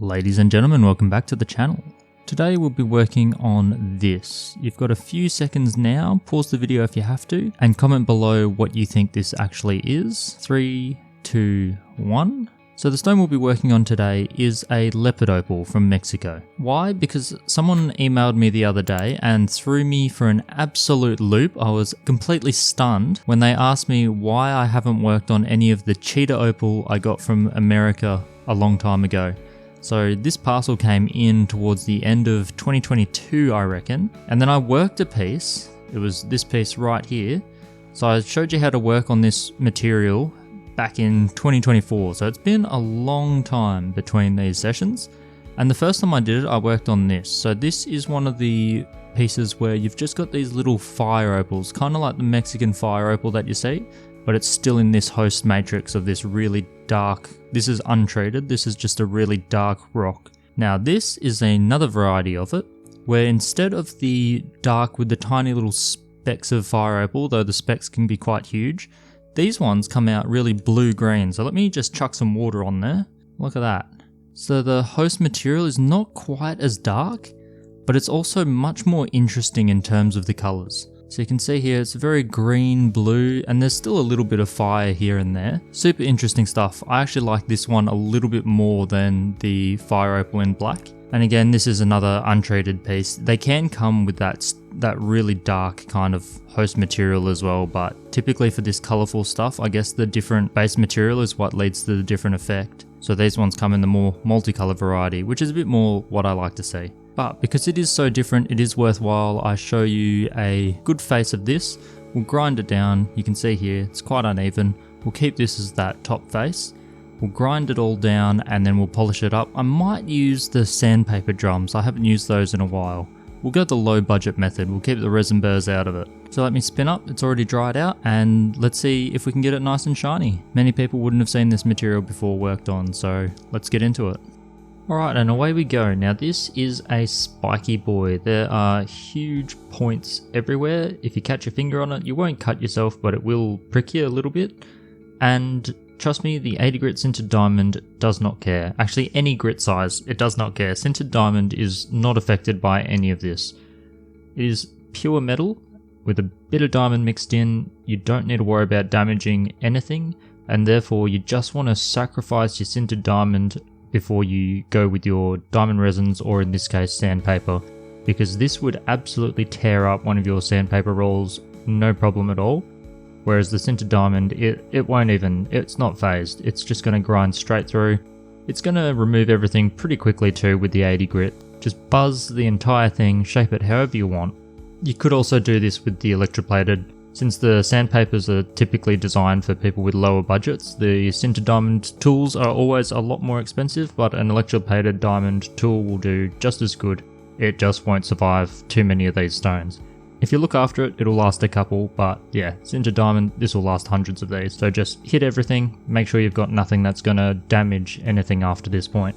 Ladies and gentlemen, welcome back to the channel. Today we'll be working on this. You've got a few seconds now, pause the video if you have to, and comment below what you think this actually is. 3, 2, 1. So the stone we'll be working on today is a Leopard Opal from Mexico. Why? Because someone emailed me the other day and threw me for an absolute loop. I was completely stunned when they asked me why I haven't worked on any of the cheetah opal I got from America a long time ago. So this parcel came in towards the end of 2022, I reckon. And then I worked a piece. It was this piece right here. So I showed you how to work on this material back in 2024. So it's been a long time between these sessions. And the first time I did it, I worked on this. So this is one of the pieces where you've just got these little fire opals, kind of like the Mexican fire opal that you see, but it's still in this host matrix of this really dark, this is untreated, this is just a really dark rock. Now this is another variety of it, where instead of the dark with the tiny little specks of fire opal, though the specks can be quite huge, these ones come out really blue-green. So let me just chuck some water on there. Look at that. So the host material is not quite as dark, but it's also much more interesting in terms of the colours. So you can see here it's very green, blue, and there's still a little bit of fire here and there. Super interesting stuff. I actually like this one a little bit more than the fire opal in black. And again, this is another untreated piece. They can come with that really dark kind of host material as well, but typically for this colourful stuff, I guess the different base material is what leads to the different effect. So these ones come in the more multicolour variety, which is a bit more what I like to see. But because it is so different, it is worthwhile I show you a good face of this. We'll grind it down. You can see here, it's quite uneven. We'll keep this as that top face. We'll grind it all down and then we'll polish it up. I might use the sandpaper drums. I haven't used those in a while. We'll go the low budget method. We'll keep the resin burrs out of it. So let me spin up. It's already dried out and let's see if we can get it nice and shiny. Many people wouldn't have seen this material before worked on, so let's get into it. Alright, and away we go. Now this is a spiky boy. There are huge points everywhere. If you catch your finger on it, you won't cut yourself, but it will prick you a little bit. And trust me, the 80 grit sintered diamond does not care. Actually, any grit size, it does not care. Sintered diamond is not affected by any of this. It is pure metal with a bit of diamond mixed in. You don't need to worry about damaging anything, and therefore you just want to sacrifice your sintered diamond before you go with your diamond resins, or in this case sandpaper, because this would absolutely tear up one of your sandpaper rolls, no problem at all. Whereas the sintered diamond, it won't even, it's not phased, it's just going to grind straight through. It's going to remove everything pretty quickly too with the 80 grit. Just buzz the entire thing, shape it however you want. You could also do this with the electroplated. Since the sandpapers are typically designed for people with lower budgets, the sintered diamond tools are always a lot more expensive, but an electroplated diamond tool will do just as good. It just won't survive too many of these stones. If you look after it, it'll last a couple, but yeah, sintered diamond, this will last hundreds of these. So just hit everything, make sure you've got nothing that's going to damage anything after this point.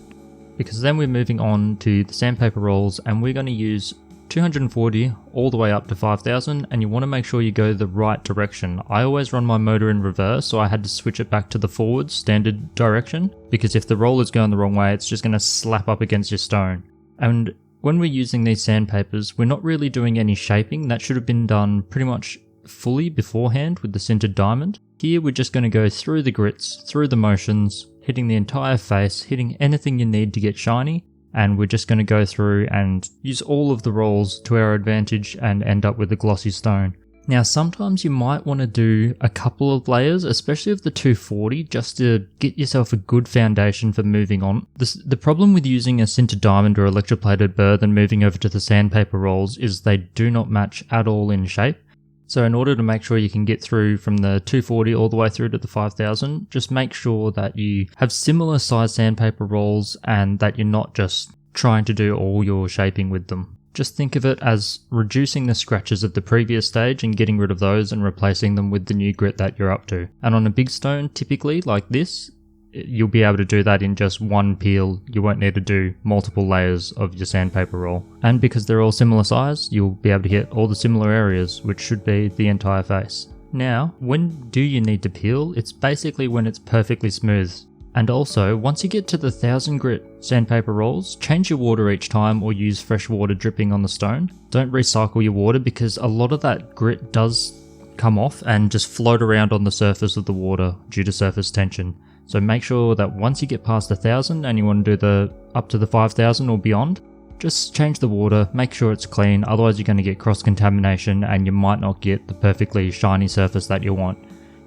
Because then we're moving on to the sandpaper rolls, and we're going to use 240 all the way up to 5000, and you want to make sure you go the right direction. I always run my motor in reverse, so I had to switch it back to the forward standard direction, because if the roll is going the wrong way, it's just going to slap up against your stone. And when we're using these sandpapers, we're not really doing any shaping. That should have been done pretty much fully beforehand with the sintered diamond. Here we're just going to go through the grits, through the motions, hitting the entire face, hitting anything you need to get shiny, and we're just going to go through and use all of the rolls to our advantage and end up with a glossy stone. Now sometimes you might want to do a couple of layers, especially of the 240, just to get yourself a good foundation for moving on. The problem with using a sintered diamond or electroplated burr then moving over to the sandpaper rolls is they do not match at all in shape. So in order to make sure you can get through from the 240 all the way through to the 5000, just make sure that you have similar size sandpaper rolls and that you're not just trying to do all your shaping with them. Just think of it as reducing the scratches of the previous stage and getting rid of those and replacing them with the new grit that you're up to. And on a big stone, typically like this, you'll be able to do that in just one peel. You won't need to do multiple layers of your sandpaper roll. And because they're all similar size, you'll be able to hit all the similar areas, which should be the entire face. Now, when do you need to peel? It's basically when it's perfectly smooth. And also, once you get to the 1000 grit sandpaper rolls, change your water each time or use fresh water dripping on the stone. Don't recycle your water because a lot of that grit does come off and just float around on the surface of the water due to surface tension. So make sure that once you get past 1000 and you want to do up to the 5000 or beyond, just change the water, make sure it's clean, otherwise you're going to get cross-contamination and you might not get the perfectly shiny surface that you want.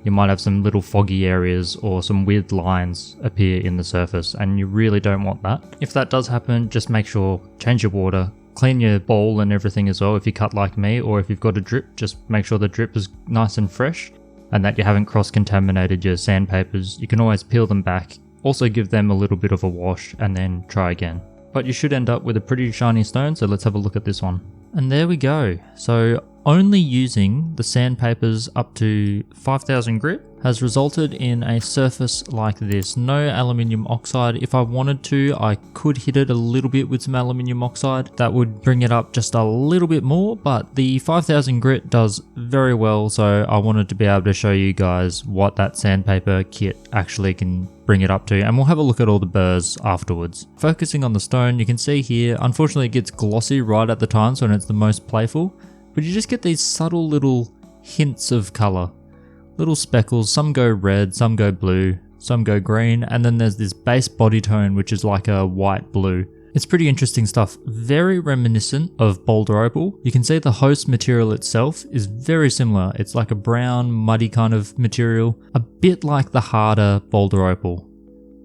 You might have some little foggy areas or some weird lines appear in the surface and you really don't want that. If that does happen, just make sure, change your water, clean your bowl and everything as well if you cut like me, or if you've got a drip, just make sure the drip is nice and fresh and that you haven't cross-contaminated your sandpapers. You can always peel them back, also give them a little bit of a wash and then try again. But you should end up with a pretty shiny stone, so let's have a look at this one. And there we go. So only using the sandpapers up to 5000 grit has resulted in a surface like this. No aluminium oxide. If I wanted to, I could hit it a little bit with some aluminium oxide. That would bring it up just a little bit more, but the 5000 grit does very well, so I wanted to be able to show you guys what that sandpaper kit actually can bring it up to, and we'll have a look at all the burrs afterwards. Focusing on the stone, you can see here, unfortunately it gets glossy right at the time, so when it's the most playful, but you just get these subtle little hints of colour. Little speckles, some go red, some go blue, some go green, and then there's this base body tone which is like a white blue. It's pretty interesting stuff, very reminiscent of Boulder Opal. You can see the host material itself is very similar. It's like a brown, muddy kind of material, a bit like the harder Boulder Opal.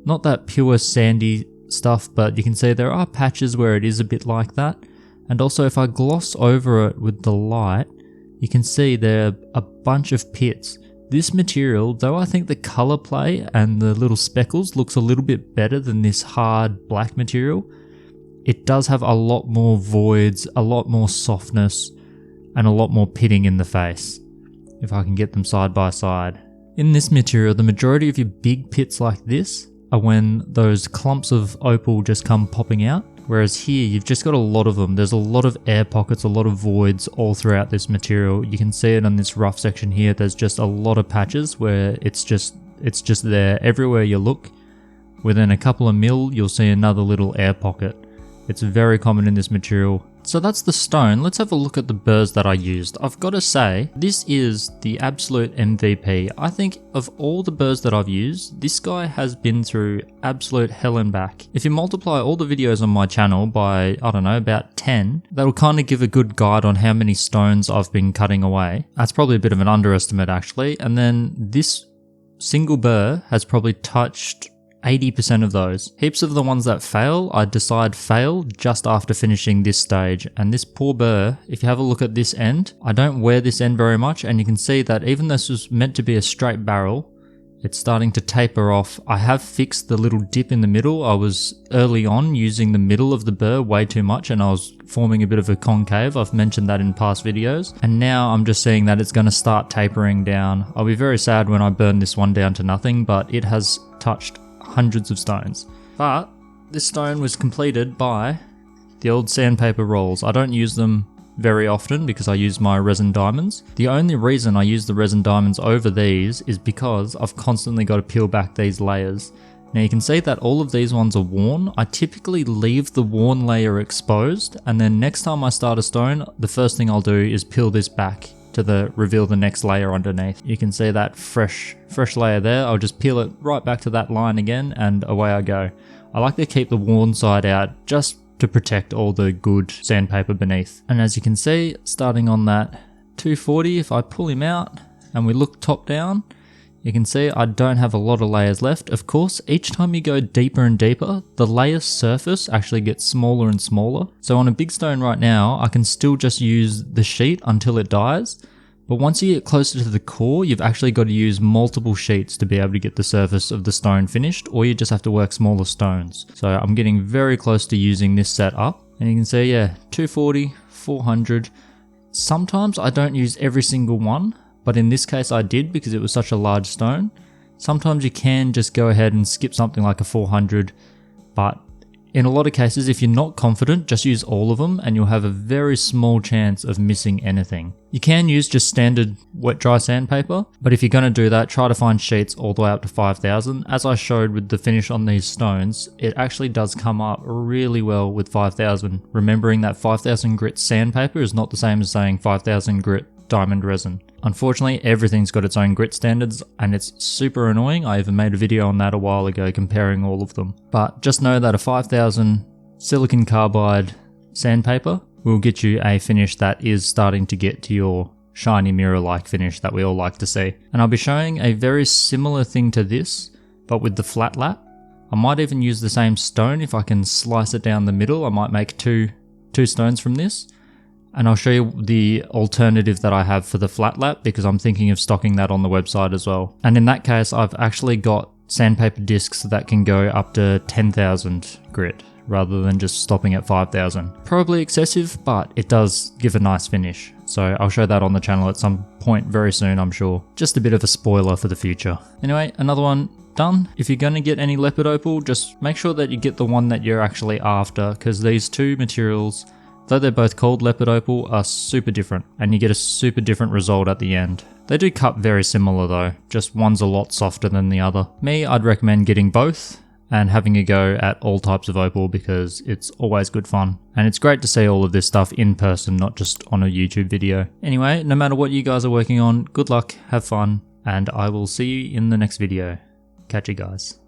Not that pure sandy stuff, but you can see there are patches where it is a bit like that. And also if I gloss over it with the light, you can see there are a bunch of pits. This material, though I think the colour play and the little speckles looks a little bit better than this hard black material, it does have a lot more voids, a lot more softness, and a lot more pitting in the face, if I can get them side by side. In this material, the majority of your big pits like this are when those clumps of opal just come popping out. Whereas here, you've just got a lot of them. There's a lot of air pockets, a lot of voids all throughout this material. You can see it on this rough section here. There's just a lot of patches where it's just there. Everywhere you look, within a couple of mil, you'll see another little air pocket. It's very common in this material. So that's the stone. Let's have a look at the burrs that I used. I've got to say, this is the absolute MVP. I think of all the burrs that I've used, this guy has been through absolute hell and back. If you multiply all the videos on my channel by, I don't know, about 10, that'll kind of give a good guide on how many stones I've been cutting away. That's probably a bit of an underestimate actually. And then this single burr has probably touched 80% of those. Heaps of the ones that fail, I decide fail just after finishing this stage. And this poor burr, if you have a look at this end, I don't wear this end very much, and you can see that even though this was meant to be a straight barrel, it's starting to taper off. I have fixed the little dip in the middle. I was early on using the middle of the burr way too much and I was forming a bit of a concave. I've mentioned that in past videos. And now I'm just seeing that it's going to start tapering down. I'll be very sad when I burn this one down to nothing, but it has touched hundreds of stones. But this stone was completed by the old sandpaper rolls. I don't use them very often because I use my resin diamonds. The only reason I use the resin diamonds over these is because I've constantly got to peel back these layers. Now you can see that all of these ones are worn. I typically leave the worn layer exposed, and then next time I start a stone, the first thing I'll do is peel this back to reveal the next layer underneath. You can see that fresh layer there. I'll just peel it right back to that line again and away I go. I like to keep the worn side out just to protect all the good sandpaper beneath. And as you can see, starting on that 240, if I pull him out and we look top down, you can see I don't have a lot of layers left. Of course, each time you go deeper and deeper, the layer surface actually gets smaller and smaller. So on a big stone right now, I can still just use the sheet until it dies. But once you get closer to the core, you've actually got to use multiple sheets to be able to get the surface of the stone finished, or you just have to work smaller stones. So I'm getting very close to using this set up. And you can see, yeah, 240, 400. Sometimes I don't use every single one, but in this case I did because it was such a large stone. Sometimes you can just go ahead and skip something like a 400, but In a lot of cases, if you're not confident, just use all of them and you'll have a very small chance of missing anything. You can use just standard wet dry sandpaper, but if you're going to do that, try to find sheets all the way up to 5000. As I showed with the finish on these stones, it actually does come up really well with 5000. Remembering that 5000 grit sandpaper is not the same as saying 5000 grit diamond resin. Unfortunately, everything's got its own grit standards and it's super annoying. I even made a video on that a while ago comparing all of them. But just know that a 5000 silicon carbide sandpaper will get you a finish that is starting to get to your shiny mirror-like finish that we all like to see. And I'll be showing a very similar thing to this, but with the flat lap. I might even use the same stone if I can slice it down the middle. I might make two stones from this. And I'll show you the alternative that I have for the flat lap because I'm thinking of stocking that on the website as well. And in that case, I've actually got sandpaper discs that can go up to 10,000 grit rather than just stopping at 5,000. Probably excessive, but it does give a nice finish. So I'll show that on the channel at some point very soon, I'm sure. Just a bit of a spoiler for the future. Anyway, another one done. If you're going to get any Leopard Opal, just make sure that you get the one that you're actually after because these two materials, though they're both called Leopard Opal, are super different and you get a super different result at the end. They do cut very similar though, just one's a lot softer than the other. Me, I'd recommend getting both and having a go at all types of opal because it's always good fun. And it's great to see all of this stuff in person, not just on a YouTube video. Anyway, no matter what you guys are working on, good luck, have fun, and I will see you in the next video. Catch you guys.